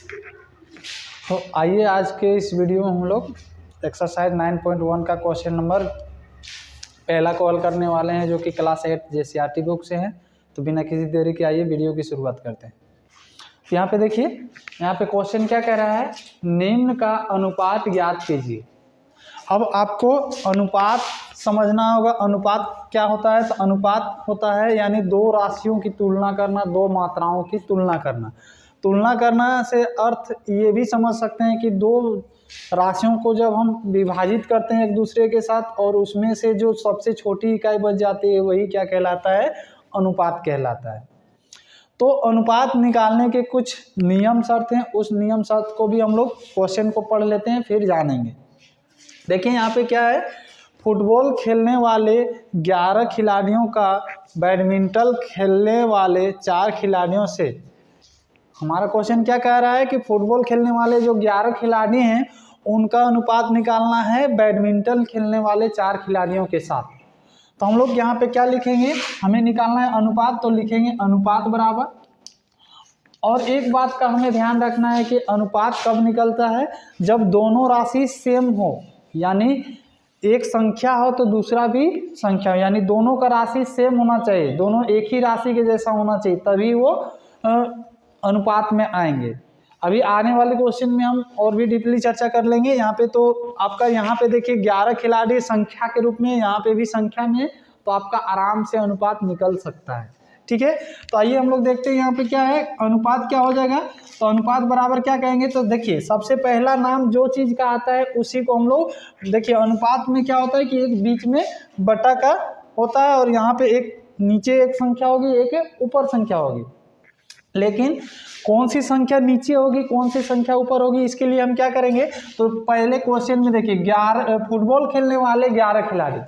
तो आइए आज के इस वीडियो में हम लोग एक्सरसाइज 9.1 का क्वेश्चन नंबर पहला को हल करने वाले हैं, जो कि क्लास 8 JCRT बुक से हैं। तो बिना किसी देरी के आइए वीडियो की शुरुआत करते हैं। तो यहाँ पे देखिए, यहाँ पे क्वेश्चन क्या कह रहा है, निम्न का अनुपात ज्ञात कीजिए। अब आपको अनुपात समझना होगा। अनुपात क्या होता है? तो अनुपात होता है यानी दो राशियों की तुलना करना, दो मात्राओं की तुलना करना। तुलना करना से अर्थ ये भी समझ सकते हैं कि दो राशियों को जब हम विभाजित करते हैं एक दूसरे के साथ और उसमें से जो सबसे छोटी इकाई बच जाती है वही क्या कहलाता है? अनुपात कहलाता है। तो अनुपात निकालने के कुछ नियम शर्त हैं, उस नियम शर्त को भी हम लोग क्वेश्चन को पढ़ लेते हैं, फिर जानेंगे। देखिए यहाँ पे क्या है, फुटबॉल खेलने वाले 11 खिलाड़ियों का बैडमिंटन खेलने वाले 4 खिलाड़ियों से, हमारा क्वेश्चन क्या कह रहा है कि फुटबॉल खेलने वाले जो 11 खिलाड़ी हैं उनका अनुपात निकालना है बैडमिंटन खेलने वाले 4 खिलाड़ियों के साथ। तो हम लोग यहाँ पे क्या लिखेंगे, हमें निकालना है अनुपात, तो लिखेंगे अनुपात बराबर। और एक बात का हमें ध्यान रखना है कि अनुपात कब निकलता है, जब दोनों राशि सेम हो, यानी एक संख्या हो तो दूसरा भी संख्या हो, यानी दोनों का राशि सेम होना चाहिए, दोनों एक ही राशि के जैसा होना चाहिए, तभी वो अनुपात में आएंगे। अभी आने वाले क्वेश्चन में हम और भी डीपली चर्चा कर लेंगे। यहाँ पे तो आपका यहाँ पे देखिए 11 खिलाड़ी संख्या के रूप में, यहाँ पे भी संख्या में, तो आपका आराम से अनुपात निकल सकता है। ठीक है, तो आइए हम लोग देखते हैं यहाँ पे क्या है, अनुपात क्या हो जाएगा। तो अनुपात बराबर क्या कहेंगे, तो देखिए सबसे पहला नाम जो चीज़ का आता है उसी को हम लोग, देखिए अनुपात में क्या होता है कि एक बीच में बटा का होता है और यहाँ पे एक नीचे एक संख्या होगी, एक ऊपर संख्या होगी। लेकिन कौन सी संख्या नीचे होगी, कौन सी संख्या ऊपर होगी, इसके लिए हम क्या करेंगे, तो पहले क्वेश्चन में देखिए 11 फुटबॉल खेलने वाले 11 खिलाड़ी,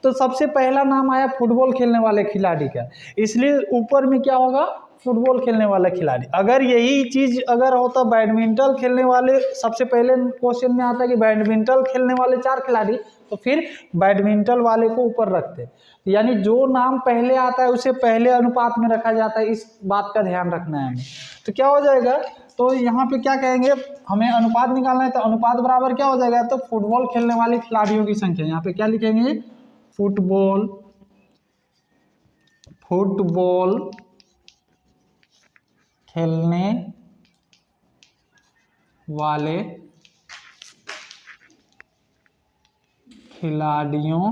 तो सबसे पहला नाम आया फुटबॉल खेलने वाले खिलाड़ी का, इसलिए ऊपर में क्या होगा, फुटबॉल खेलने वाला खिलाड़ी। अगर यही चीज़ अगर होता बैडमिंटन खेलने वाले, सबसे पहले क्वेश्चन में आता है कि बैडमिंटन खेलने वाले 4 खिलाड़ी, तो फिर बैडमिंटन वाले को ऊपर रखते, यानी जो नाम पहले आता है उसे पहले अनुपात में रखा जाता है। इस बात का ध्यान रखना है हमें। तो क्या हो जाएगा, तो यहाँ पे क्या कहेंगे, हमें अनुपात निकालना है, तो अनुपात बराबर क्या हो जाएगा, तो फुटबॉल खेलने वाले खिलाड़ियों की संख्या, यहाँ पे क्या लिखेंगे, फुटबॉल खेलने वाले खिलाड़ियों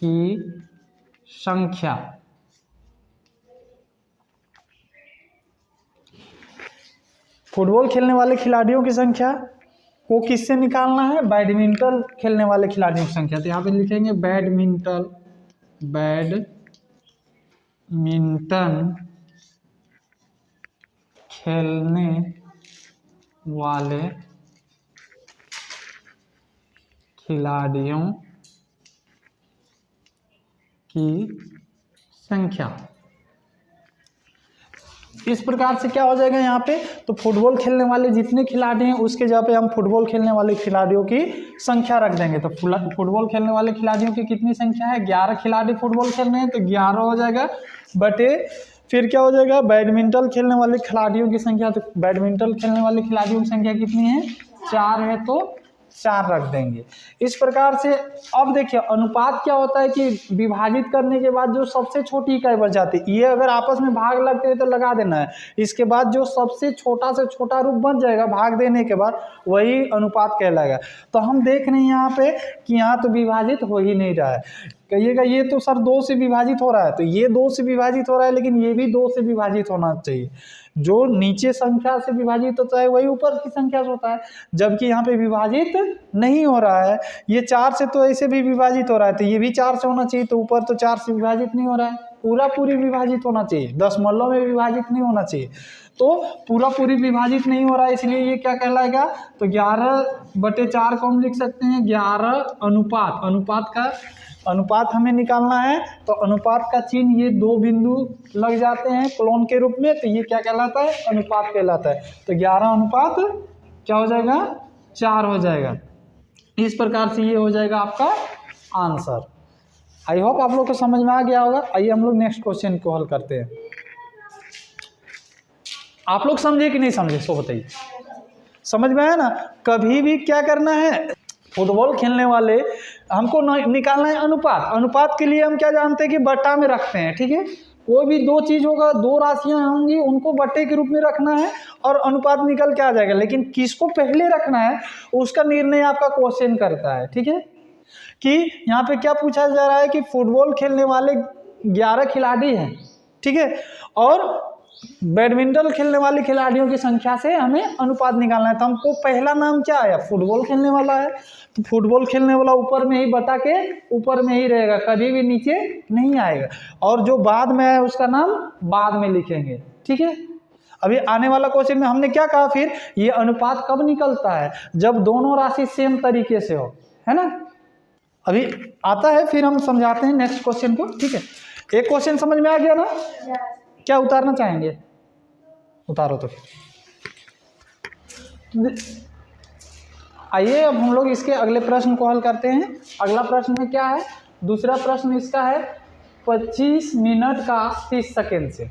की संख्या। फुटबॉल खेलने वाले खिलाड़ियों की संख्या को किससे निकालना है, बैडमिंटन खेलने वाले खिलाड़ियों की संख्या। तो यहाँ पे लिखेंगे बैडमिंटन खेलने वाले खिलाड़ियों की संख्या। इस प्रकार से क्या हो जाएगा यहाँ पे, तो फुटबॉल खेलने वाले जितने खिलाड़ी हैं उसके जगह पे हम फुटबॉल खेलने वाले खिलाड़ियों की संख्या रख देंगे। तो फुटबॉल खेलने वाले खिलाड़ियों की कितनी संख्या है, 11 खिलाड़ी फुटबॉल खेल रहे हैं, तो 11 हो जाएगा बटे, फिर क्या हो जाएगा, बैडमिंटन खेलने वाले खिलाड़ियों की संख्या, तो बैडमिंटन खेलने वाले खिलाड़ियों की संख्या कितनी है, 4 है, तो 4 रख देंगे। इस प्रकार से अब देखिए अनुपात क्या होता है कि विभाजित करने के बाद जो सबसे छोटी इकाई बच जाती है, ये अगर आपस में भाग लगते हैं तो लगा देना है, इसके बाद जो सबसे छोटा से छोटा रूप बन जाएगा भाग देने के बाद वही अनुपात कहलाएगा। तो हम देख रहे हैं यहाँ पे कि यहाँ तो विभाजित हो ही नहीं रहा है। कहिएगा ये तो सर 2 से विभाजित हो रहा है, तो ये 2 से विभाजित हो रहा है, लेकिन ये भी 2 से विभाजित होना चाहिए। जो नीचे संख्या से विभाजित होता है वही ऊपर की संख्या से होता है, जबकि यहाँ पे विभाजित नहीं हो रहा है। ये 4 से तो ऐसे भी विभाजित हो रहा है, तो ये भी 4 से होना चाहिए, तो ऊपर तो 4 से विभाजित नहीं हो रहा है, पूरी विभाजित होना चाहिए, दशमलव में विभाजित नहीं होना चाहिए। तो पूरी विभाजित नहीं हो रहा है, इसलिए ये क्या कहलाएगा, तो 11/4 को हम लिख सकते हैं 11 अनुपात। अनुपात हमें निकालना है, तो अनुपात का चिन्ह ये 2 बिंदु लग जाते हैं कोलन के रूप में, तो ये क्या कहलाता है, अनुपात कहलाता है। तो 11 अनुपात क्या हो जाएगा, 4 हो जाएगा। इस प्रकार से ये हो जाएगा आपका आंसर। आई होप आप लोग को समझ में आ गया होगा। आइए हम लोग नेक्स्ट क्वेश्चन को हल करते हैं। आप लोग समझे कि नहीं समझे, सो बताइए। समझ में आया ना। कभी भी क्या करना है, फुटबॉल खेलने वाले हमको निकालना है अनुपात। अनुपात के लिए हम क्या जानते हैं कि बट्टा में रखते हैं, ठीक है। कोई भी दो चीज होगा, दो राशियां होंगी, उनको बट्टे के रूप में रखना है और अनुपात निकल के आ जाएगा। लेकिन किसको पहले रखना है उसका निर्णय आपका क्वेश्चन करता है, ठीक है। कि यहाँ पे क्या पूछा जा रहा है कि फुटबॉल खेलने वाले 11 खिलाड़ी हैं, ठीक है, और बैडमिंटन खेलने वाले खिलाड़ियों की संख्या से हमें अनुपात निकालना है। तो हमको पहला नाम क्या आया, फुटबॉल खेलने वाला है, तो फुटबॉल खेलने वाला ऊपर में ही बता के ऊपर में ही रहेगा, कभी भी नीचे नहीं आएगा। और जो बाद में है उसका नाम बाद में लिखेंगे, ठीक है। अभी आने वाला क्वेश्चन में हमने क्या कहा, फिर ये अनुपात कब निकलता है, जब दोनों राशि सेम तरीके से हो, है ना। अभी आता है, फिर हम समझाते हैं नेक्स्ट क्वेश्चन को, ठीक है। एक क्वेश्चन समझ में आ गया ना, क्या उतारना चाहेंगे, उतारो तो फिर। आइए अब हम लोग इसके अगले प्रश्न को हल करते हैं। अगला प्रश्न में क्या है, दूसरा प्रश्न इसका है 25 मिनट का 30 सेकेंड से।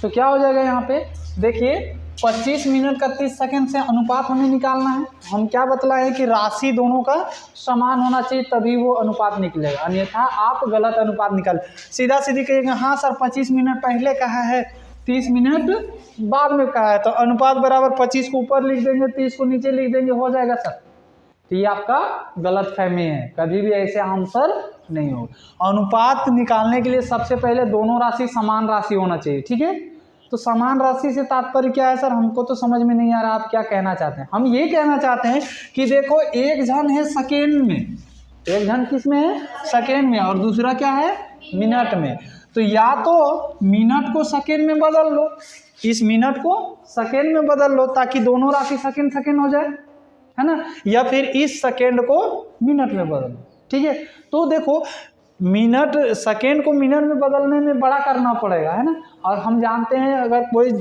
तो क्या हो जाएगा यहाँ पे, देखिए 25 मिनट का 30 सेकेंड से अनुपात हमें निकालना है। हम क्या बतलाए कि राशि दोनों का समान होना चाहिए, तभी वो अनुपात निकलेगा, अन्यथा आप गलत अनुपात निकाल। सीधा सीधी कहिएगा हाँ सर 25 मिनट पहले कहा है, 30 मिनट बाद में कहा है, तो अनुपात बराबर 25 को ऊपर लिख देंगे, 30 को नीचे लिख देंगे, हो जाएगा सर। तो ये आपका गलत फहमी है, कभी भी ऐसे आंसर नहीं होगा। अनुपात निकालने के लिए सबसे पहले दोनों राशि समान राशि होना चाहिए, ठीक है। तो समान राशि से तात्पर्य क्या है सर, हमको तो समझ में नहीं आ रहा आप क्या कहना चाहते हैं। हम ये कहना चाहते हैं कि देखो एक जन है सेकेंड में, एक जन किस में है, सेकेंड में, और दूसरा क्या है, मिनट में। तो या तो मिनट को सेकेंड में बदल लो, इस मिनट को सेकेंड में बदल लो ताकि दोनों राशि सेकेंड सेकेंड हो जाए, है ना, या फिर इस सेकेंड को मिनट में बदल लो, ठीक है। तो देखो मिनट, सेकेंड को मिनट में बदलने में बड़ा करना पड़ेगा, है ना। और हम जानते हैं अगर कोई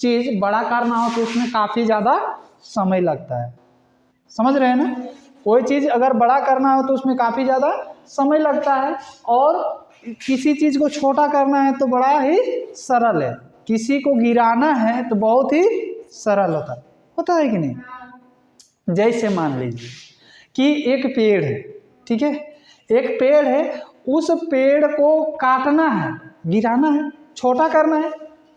चीज़ बड़ा करना हो तो उसमें काफ़ी ज़्यादा समय लगता है, समझ रहे हैं ना। कोई चीज़ अगर बड़ा करना हो तो उसमें काफ़ी ज़्यादा समय लगता है, और किसी चीज़ को छोटा करना है तो बड़ा ही सरल है, किसी को गिराना है तो बहुत ही सरल होता है कि नहीं। जैसे मान लीजिए कि एक पेड़ है, ठीक है, एक पेड़ है, उस पेड़ को काटना है, गिराना है, छोटा करना है,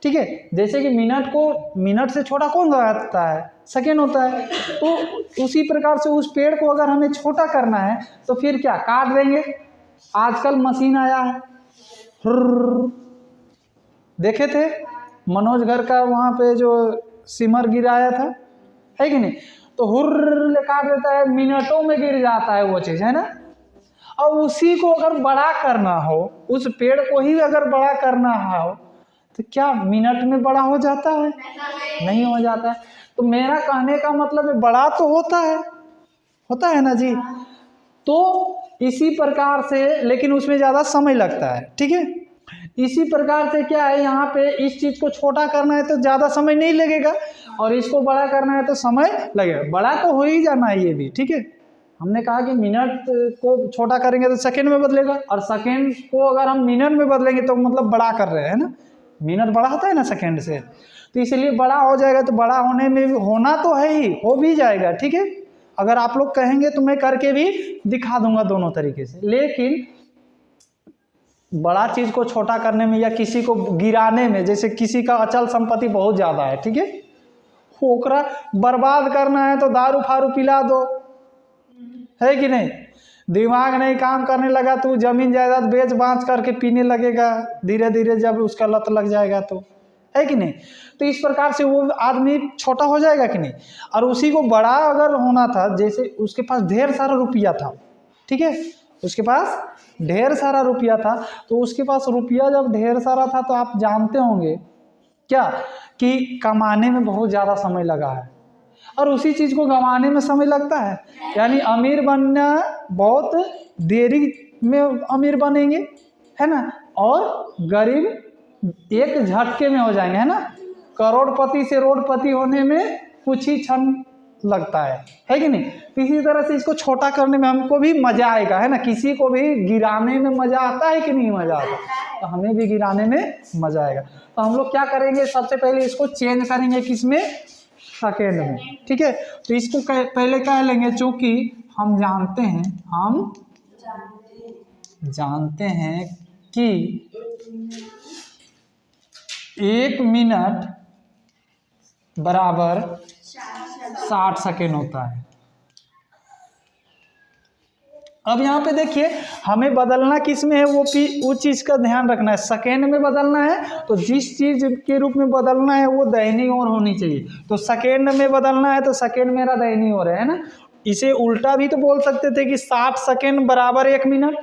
ठीक है। जैसे कि मिनट को, मिनट से छोटा कौन होता है, सेकेंड होता है। तो उसी प्रकार से उस पेड़ को अगर हमें छोटा करना है तो फिर क्या, काट देंगे। आजकल मशीन आया है, देखे थे मनोज घर का वहाँ पे जो सिमर गिराया था, है कि नहीं, तो हुर्र काट देता है, मिनटों में गिर जाता है वो चीज़, है ना। और उसी को अगर बड़ा करना हो, उस पेड़ को ही अगर बड़ा करना हो तो क्या मिनट में बड़ा हो जाता है, नहीं हो जाता है। तो मेरा कहने का मतलब है बड़ा तो होता है ना जी। तो इसी प्रकार से, लेकिन उसमें ज़्यादा समय लगता है, ठीक है। इसी प्रकार से क्या है, यहाँ पे इस चीज़ को छोटा करना है तो ज़्यादा समय नहीं लगेगा, और इसको बड़ा करना है तो समय लगेगा। बड़ा तो हो ही जाना है ये भी, ठीक है। हमने कहा कि मिनट को छोटा करेंगे तो सेकेंड में बदलेगा, और सेकेंड को अगर हम मिनट में बदलेंगे तो मतलब बड़ा कर रहे हैं ना, मिनट बड़ा होता है ना सेकेंड से, तो इसलिए बड़ा हो जाएगा। तो बड़ा होने में होना तो है ही, हो भी जाएगा, ठीक है। अगर आप लोग कहेंगे तो मैं करके भी दिखा दूंगा दोनों तरीके से। लेकिन बड़ा चीज़ को छोटा करने में या किसी को गिराने में, जैसे किसी का अचल संपत्ति बहुत ज़्यादा है, ठीक है, ओकरा बर्बाद करना है तो दारू फारू पिला दो, है कि नहीं। दिमाग नहीं काम करने लगा तो जमीन जायदाद बेच बाँच करके पीने लगेगा, धीरे धीरे जब उसका लत लग जाएगा तो, है कि नहीं। तो इस प्रकार से वो आदमी छोटा हो जाएगा कि नहीं। और उसी को बड़ा अगर होना था, जैसे उसके पास ढेर सारा रुपया था, ठीक है, उसके पास ढेर सारा रुपया था, तो उसके पास रुपया जब ढेर सारा था तो आप जानते होंगे क्या कि कमाने में बहुत ज़्यादा समय लगा है, और उसी चीज़ को गंवाने में समय लगता है। यानी अमीर बनना बहुत देरी में अमीर बनेंगे, है ना, और गरीब एक झटके में हो जाएंगे, है ना। करोड़पति से रोडपति होने में कुछ ही क्षण लगता है कि नहीं। तो इसी तरह से इसको छोटा करने में हमको भी मजा आएगा, है ना। किसी को भी गिराने में मजा आता है कि नहीं मजा आता, तो हमें भी गिराने में मजा आएगा। तो हम लोग क्या करेंगे, सबसे पहले इसको चेंज करेंगे किसमें, सेकेंड में, ठीक है। तो इसको पहले कह लेंगे, चूंकि हम जानते हैं कि 1 मिनट बराबर 60 सेकेंड होता है। अब यहाँ पे देखिए हमें बदलना किस में है, वो चीज़ का ध्यान रखना है। सेकेंड में बदलना है तो जिस चीज़ के रूप में बदलना है वो दाहिनी ओर होनी चाहिए। तो सेकेंड में बदलना है तो सेकेंड मेरा दाहिनी ओर है ना। इसे उल्टा भी तो बोल सकते थे कि 60 सेकेंड बराबर 1 मिनट,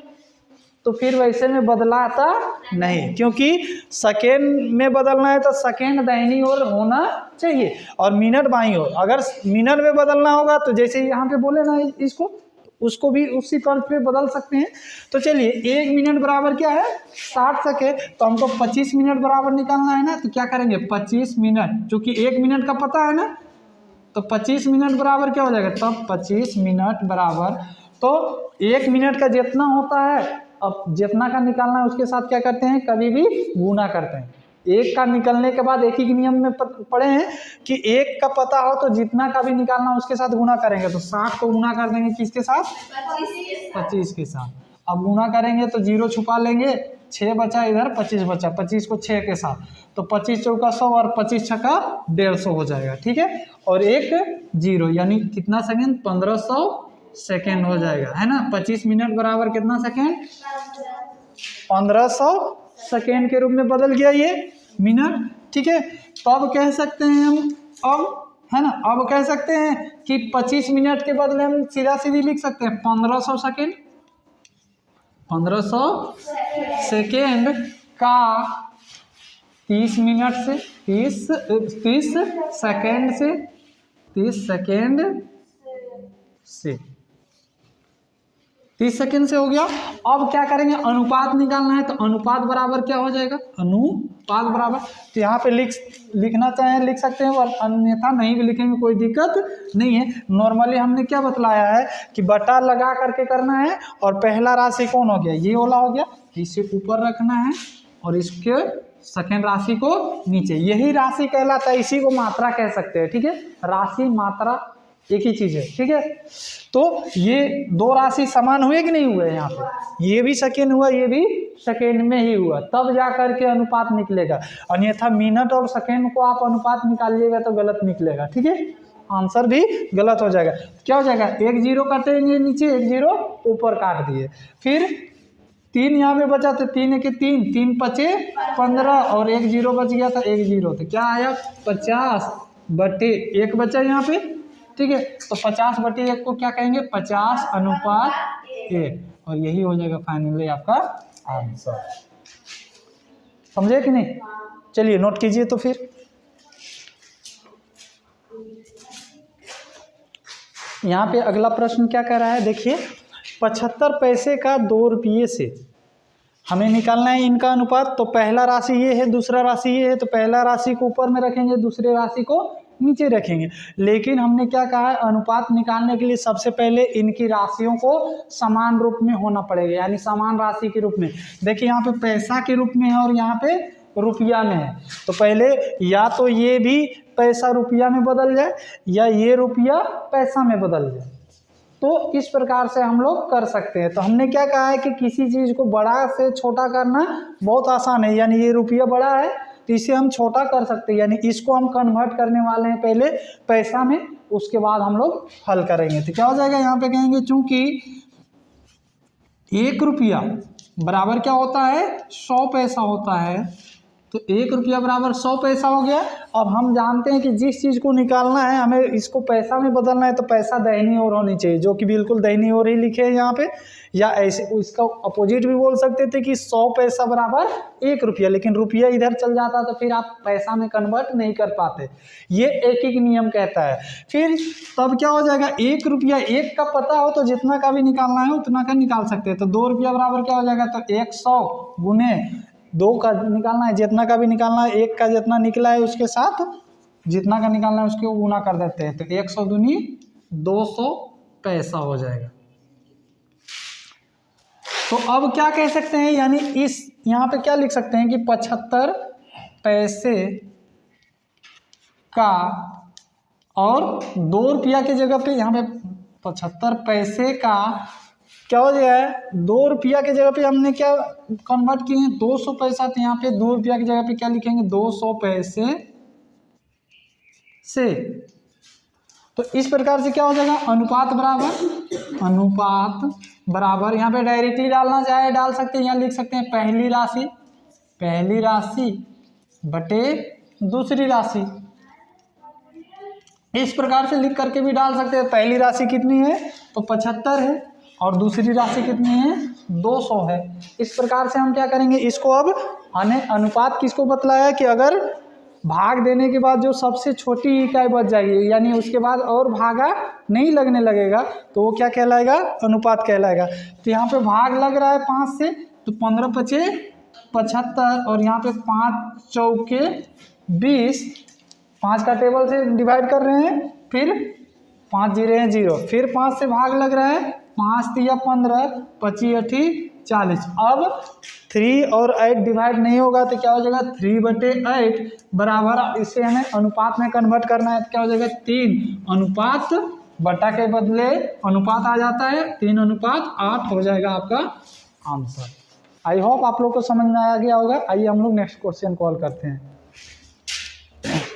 तो फिर वैसे में बदलाता नहीं, क्योंकि सेकेंड में बदलना है तो सेकेंड दाहिनी ओर होना चाहिए और मिनट बाईं ओर। अगर मिनट में बदलना होगा तो जैसे यहाँ पे बोले ना इसको, उसको भी उसी तर्ज पे बदल सकते हैं। तो चलिए 1 मिनट बराबर क्या है 60 सेकेंड, तो हमको 25 मिनट बराबर निकालना है ना। तो क्या करेंगे 25 मिनट, चूँकि 1 मिनट का पता है ना, तो 25 मिनट बराबर क्या हो जाएगा, तब 25 मिनट बराबर, तो 1 मिनट का जितना होता है, अब जितना का निकालना है उसके साथ क्या करते हैं, कभी भी गुना करते हैं। एक का निकलने के बाद एक ही नियम में पढ़े हैं कि एक का पता हो तो जितना का भी निकालना उसके साथ गुना करेंगे। तो 60 को गुना कर देंगे किसके साथ, 25 के साथ। अब गुना करेंगे तो 0 छुपा लेंगे, 6 बचा, इधर 25 बचा, 25 को 6 के साथ, तो 25 चौका 100 और 25 छक्का 150 हो जाएगा, ठीक है। और एक 0 यानी कितना सेकेंड, 1500 सेकेंड हो जाएगा, है ना। 25 मिनट बराबर कितना सेकेंड, 1500 सेकेंड के रूप में बदल गया ये मिनट, ठीक है। तो अब कह सकते हैं हम, अब है ना, अब कह सकते हैं कि 25 मिनट के बदले हम सीधा सीधी लिख सकते हैं 1500 सेकेंड। 1500 सेकेंड का 30 मिनट से 30 सेकेंड से 30 सेकेंड से हो गया। अब क्या करेंगे, अनुपात निकालना है, तो अनुपात बराबर क्या हो जाएगा, अनुपात बराबर, तो यहाँ पे लिखना चाहें लिख सकते हैं और अन्यथा नहीं भी लिखेंगे कोई दिक्कत नहीं है। नॉर्मली हमने क्या बतलाया है कि बटा लगा करके करना है, और पहला राशि कौन हो गया, ये वाला हो गया, इसे ऊपर रखना है और इसके सेकेंड राशि को नीचे, यही राशि कहलाता है, इसी को मात्रा कह सकते हैं, ठीक है। राशि मात्रा एक ही चीज है, ठीक है। तो ये दो राशि समान हुए कि नहीं हुए, यहाँ पे ये भी सेकेंड हुआ, ये भी सेकेंड में ही हुआ, तब जा करके अनुपात निकलेगा। अन्यथा मिनट और सेकेंड को आप अनुपात निकालिएगा तो गलत निकलेगा, ठीक है, आंसर भी गलत हो जाएगा। क्या हो जाएगा, 1 0 काटेंगे नीचे, 1 0 ऊपर काट दिए, फिर 3 यहाँ पे बचा तो 3 1 3, 3 5 15 और 1 0 बच गया था, 1 0, तो क्या आया 50/1 बचा यहाँ पे, ठीक है। तो 50/1 को क्या कहेंगे, 50/1, और यही हो जाएगा फाइनली आपका आंसर। समझे कि नहीं, चलिए नोट कीजिए। तो फिर यहाँ पे अगला प्रश्न क्या कह रहा है, देखिए 75 पैसे का 2 रुपये से हमें निकालना है इनका अनुपात। तो पहला राशि ये है, दूसरा राशि ये है, तो पहला राशि को ऊपर में रखेंगे, दूसरे राशि को नीचे रखेंगे। लेकिन हमने क्या कहा है, अनुपात निकालने के लिए सबसे पहले इनकी राशियों को समान रूप में होना पड़ेगा, यानी समान राशि के रूप में। देखिए यहाँ पे पैसा के रूप में है और यहाँ पे रुपया में है, तो पहले या तो ये भी पैसा रुपया में बदल जाए या ये रुपया पैसा में बदल जाए। तो इस प्रकार से हम लोग कर सकते हैं। तो हमने क्या कहा है कि किसी चीज़ को बड़ा से छोटा करना बहुत आसान है, यानी ये रुपया बड़ा है तो इसे हम छोटा कर सकते हैं, यानी इसको हम कन्वर्ट करने वाले हैं पहले पैसा में, उसके बाद हम लोग हल करेंगे। तो क्या हो जाएगा, यहाँ पे कहेंगे चूंकि 1 रुपया बराबर क्या होता है, 100 पैसा होता है, तो 1 रुपया बराबर 100 पैसा हो गया। अब हम जानते हैं कि जिस चीज़ को निकालना है हमें इसको पैसा में बदलना है, तो पैसा दाहिनी ओर होनी चाहिए, जो कि बिल्कुल दाहिनी ओर ही लिखे हैं यहाँ पे, या ऐसे इसका अपोजिट भी बोल सकते थे कि 100 पैसा बराबर 1 रुपया, लेकिन रुपया इधर चल जाता तो फिर आप पैसा में कन्वर्ट नहीं कर पाते, ये एक एक नियम कहता है। फिर तब क्या हो जाएगा, 1 रुपया, 1 का पता हो तो जितना का भी निकालना है उतना का निकाल सकते हैं। तो 2 रुपया बराबर क्या हो जाएगा, तो 100 गुने 2 का निकालना है, जितना का भी निकालना है, 1 का जितना निकला है उसके साथ जितना का निकालना है उसके गुना कर देते हैं, तो 100 दूनी 200 पैसा हो जाएगा। तो अब क्या कह सकते हैं, यानी इस यहाँ पे क्या लिख सकते हैं कि 75 पैसे का, और 2 रुपया की जगह पे यहाँ पे 75 पैसे का क्या हो गया है, 2 रुपया की जगह पे हमने क्या कन्वर्ट किए हैं 200 पैसा, तो यहाँ पे 2 रुपया की जगह पे क्या लिखेंगे 200 पैसे से। तो इस प्रकार से क्या हो जाएगा, अनुपात बराबर यहाँ पे डायरेक्टली डालना चाहे डाल सकते हैं, यहाँ लिख सकते हैं पहली राशि बटे दूसरी राशि। इस प्रकार से लिख करके भी डाल सकते हैं। पहली राशि कितनी है तो 75 है और दूसरी राशि कितनी है 200 है। इस प्रकार से हम क्या करेंगे इसको, अब अनुपात किसको बतलाया कि अगर भाग देने के बाद जो सबसे छोटी इकाई बच जाएगी, यानी उसके बाद और भागा नहीं लगने लगेगा, तो वो क्या कहलाएगा, अनुपात कहलाएगा। तो यहाँ पे भाग लग रहा है 5 से, तो 15 पचे 75 और यहाँ पे 5 चौके 20, 5 का टेबल से डिवाइड कर रहे हैं, फिर 5 जीरो हैं 0, फिर 5 से भाग लग रहा है, 5 तिया 15, 25 8 40। अब 3 और 8 डिवाइड नहीं होगा तो क्या हो जाएगा 3/8 बराबर, इसे हमें अनुपात में कन्वर्ट करना है, तो क्या हो जाएगा 3 अनुपात बटा के बदले अनुपात आ जाता है 3:8 हो जाएगा आपका आंसर। आई होप आप लोग को समझ में आ गया होगा। आइए हम लोग नेक्स्ट क्वेश्चन कॉल करते हैं।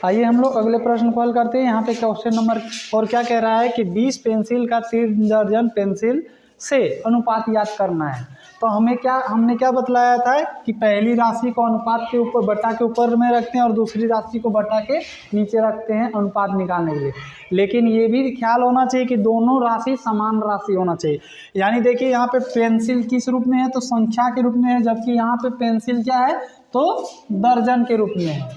आइए हम लोग अगले प्रश्न कॉल करते हैं। यहाँ पे क्वेश्चन नंबर 4 क्या कह रहा है कि 20 पेंसिल का 3 दर्जन पेंसिल से अनुपात याद करना है। तो हमने क्या बतलाया था कि पहली राशि को अनुपात के ऊपर बटा के ऊपर में रखते हैं और दूसरी राशि को बटा के नीचे रखते हैं अनुपात निकालने के लिए। लेकिन ये भी ख्याल होना चाहिए कि दोनों राशि समान राशि होना चाहिए। यानी देखिए यहाँ पे पेंसिल किस रूप में है तो संख्या के रूप में है, जबकि यहाँ पे पेंसिल क्या है तो दर्जन के रूप में है।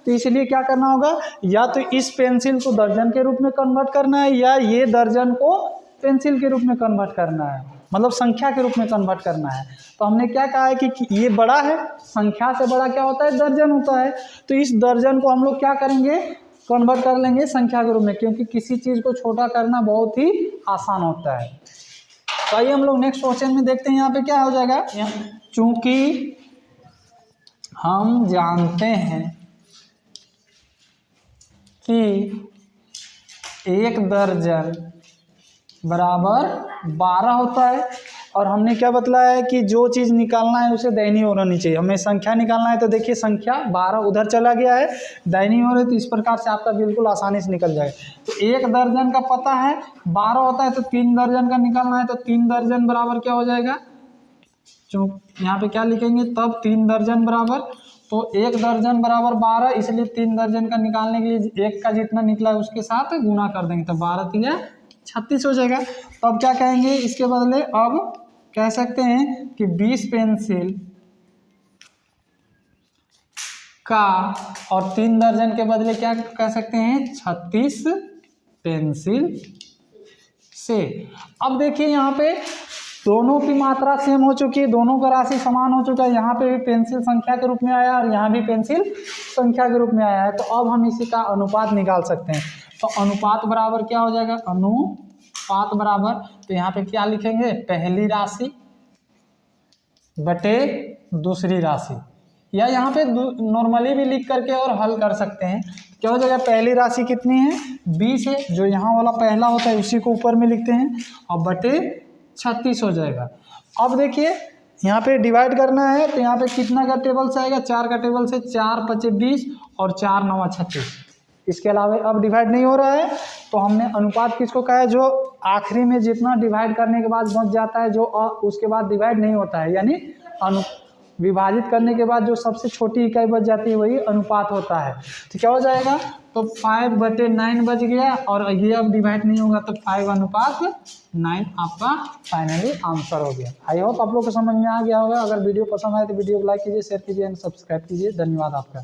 तो इसलिए क्या करना होगा, या तो इस पेंसिल को दर्जन के रूप में कन्वर्ट करना है या ये दर्जन को पेंसिल के रूप में कन्वर्ट करना है, मतलब संख्या के रूप में कन्वर्ट करना है। तो हमने क्या कहा है कि ये बड़ा है, संख्या से बड़ा क्या होता है दर्जन होता है। तो इस दर्जन को हम लोग क्या करेंगे कन्वर्ट कर लेंगे संख्या के रूप में, क्योंकि किसी चीज़ को छोटा करना बहुत ही आसान होता है। तो आइए हम लोग नेक्स्ट क्वेश्चन में देखते हैं यहाँ पे क्या हो जाएगा। चूंकि हम जानते हैं कि 1 दर्जन बराबर 12 होता है, और हमने क्या बतलाया है कि जो चीज़ निकालना है उसे दाहिनी ओर होनी चाहिए। हमें संख्या निकालना है तो देखिए संख्या 12 उधर चला गया है, दाहिनी ओर है, तो इस प्रकार से आपका बिल्कुल आसानी से निकल जाएगा। तो 1 दर्जन का पता है 12 होता है, तो 3 दर्जन का निकालना है, तो 3 दर्जन बराबर क्या हो जाएगा, जो यहाँ पे क्या लिखेंगे तब 3 दर्जन बराबर, तो 1 दर्जन बराबर 12, इसलिए 3 दर्जन का निकालने के लिए 1 का जितना निकला है उसके साथ गुना कर देंगे, तो 12 तिया 36 हो जाएगा। तो अब क्या कहेंगे इसके बदले, अब कह सकते हैं कि 20 पेंसिल का, और 3 दर्जन के बदले क्या कह सकते हैं 36 पेंसिल से। अब देखिए यहाँ पे दोनों की मात्रा सेम हो चुकी है, दोनों का राशि समान हो चुका है। यहाँ पे भी पेंसिल संख्या के रूप में आया और यहाँ भी पेंसिल संख्या के रूप में आया है। तो अब हम इसी का अनुपात निकाल सकते हैं। तो अनुपात बराबर क्या हो जाएगा, अनुपात बराबर, तो यहाँ पे क्या लिखेंगे पहली राशि बटे दूसरी राशि, या यहाँ पे नॉर्मली भी लिख करके और हल कर सकते हैं। क्या हो जाएगा, पहली राशि कितनी है 20 है, जो यहाँ वाला पहला होता है उसी को ऊपर में लिखते हैं, और बटे 36 हो जाएगा। अब देखिए यहाँ पे डिवाइड करना है, तो यहाँ पे कितना का टेबल से आएगा, 4 का टेबल से, 4 × 5 = 20 और 4 × 9 = 36। इसके अलावा अब डिवाइड नहीं हो रहा है, तो हमने अनुपात किसको कहा है, जो आखिरी में जितना डिवाइड करने के बाद बच जाता है, जो उसके बाद डिवाइड नहीं होता है, यानी विभाजित करने के बाद जो सबसे छोटी इकाई बच जाती है वही अनुपात होता है। तो क्या हो जाएगा, तो 5/9 बच गया, और ये अब डिवाइड नहीं होगा, तो 5:9 आपका फाइनली आंसर हो गया। आई होप आप लोग को समझ में आ गया होगा। अगर वीडियो पसंद आए तो वीडियो को लाइक कीजिए, शेयर कीजिए एंड सब्सक्राइब कीजिए। धन्यवाद आपका।